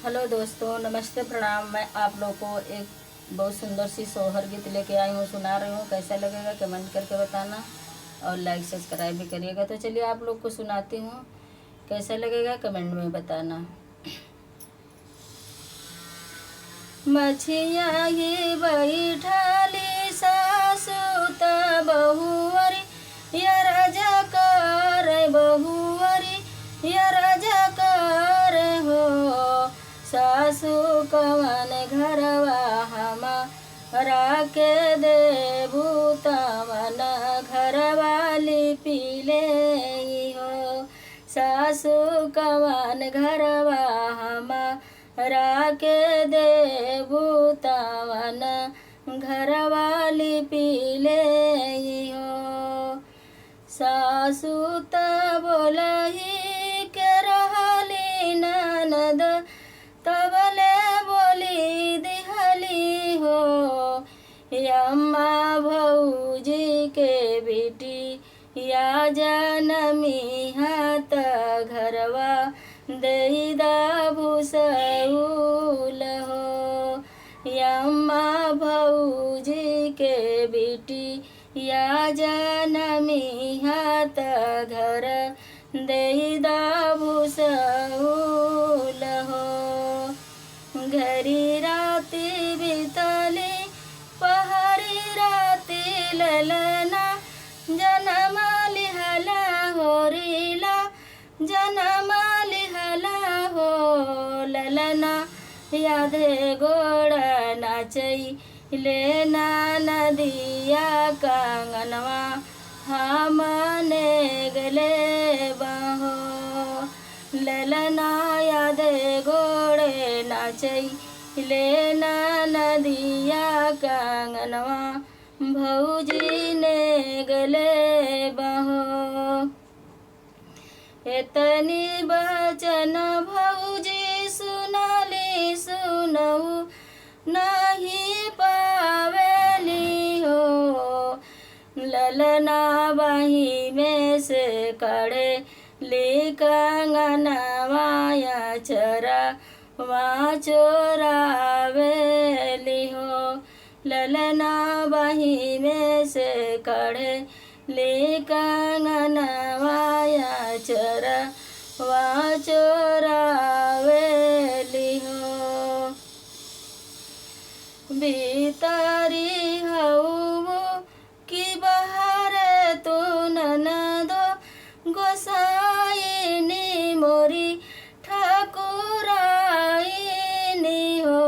Hello दोस्तों, नमस्ते, प्रणाम। मैं आप लोग को एक बहुत सुंदर सी सोहर गीत लेके आई हूँ, सुना रही हूँ। कैसा लगेगा कमेंट करके बताना और लाइक सब्सक्राइब भी करिएगा। तो चलिए आप लोग को सुनाती हूँ, कैसा लगेगा कमेंट में बताना। मछिया ही बैठाली सासु त बहुवरी या राजा कर बहुवरी या राजा कर हो। सासु कवन घरवा हमारा के देबू तवन घरवाली पीले हो। सासु कवन घरवा हमारा के देबू तवन घरवाली पीले हो। सासु त बोलही के रहली ननद तबले बोली दिहली हो। अम्मा भौजी के बेटी या जनमी हाथ घरवा देदा भूसौल हो। अम्मा भौजी के बेटी या जनमी हाथ घर देदा भूसौल हो। घरी राती बितली पहरी राती ललना जनम लिहला होरीला जनम लिहला हो। ललना यादे गोड़ नाचई लेना नदिया कंगनवा हमने गले बहो। ललना यादे गोड़े नाचई लेना नदिया कंगनवा भौजी ने गले बहो। एतनी बचन भौजी सुनली सुनऊ नहीं पावेली हो। ललना बाही में से कड़े ली कंगनवाया चरा वहाँ चोरावेली हो। ललना बाही में से कड़े ली कंगनवाया चरा वहाँ चोरावेली हो। भीतरी हऊ कि बाहर तू ननदो गोसाईनी मोरी ठाकुराईनी हो।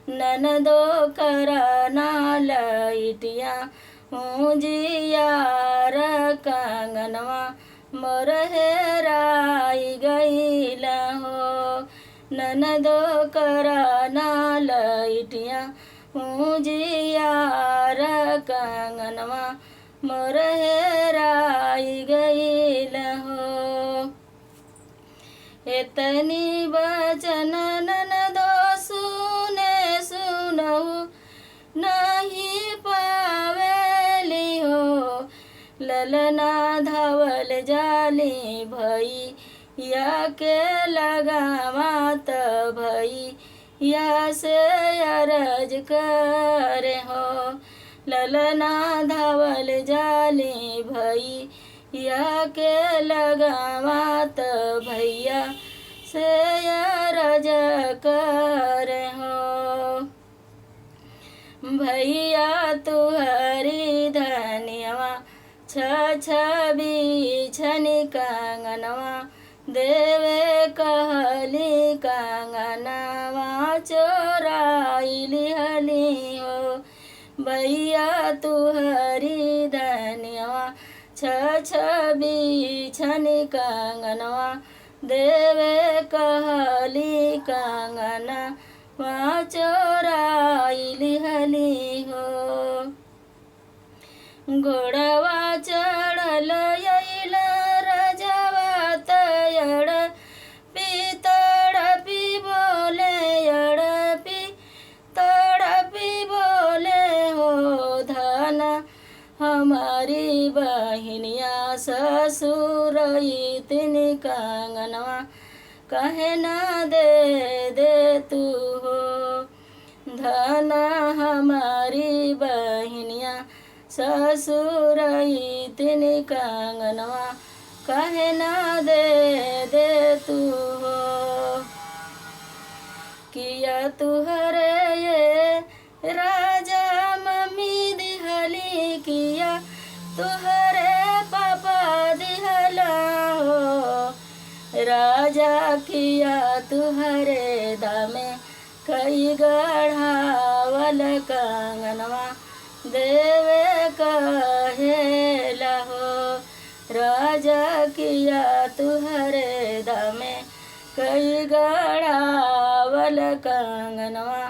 ननदो करना लइटिया जियार कंगनवा मोर हेराई गईला हो। ननदो करना लइटिया जियार कंगनवा मोर हेराई गईला हो। एतनी बचन ननदो सुने सुनऊ नहीं पावेली हो। ललना धवल जाली भई या के लगावत भई या से अरज करे हो। ललना धवल जाली भई या के लगावत भैया से अरज करे हो। भैया तुहरी धनियवा छवि छनी कंगनवा देवे कहली कंगनवा चोराई लिहली हो। भैया तुहरी धनियवा छवि छनी कंगनवा देवे कहली कंगनवा चोराई लिहली हो। घोड़वा चढ़ल अइल राजवा तड़ तड़पी बोले अड़पी तड़पी बोले हो। धन हमारी बहिनिया ससुर इतनी कंगनवा कहे ना दे तू हो। धना हमारी बहनिया ससुरई तिन कंगनवा, कहे ना दे तू हो। किया तुहरे ये राजा मम्मी दिहली, किया तुहरे पापा दिहला हो। राजा किया तुहरे दामे कई गढ़ावल कंगनवा, देवे कहेला हो। राजा किया तुहरे दामे कई गढ़ावल कंगनवा,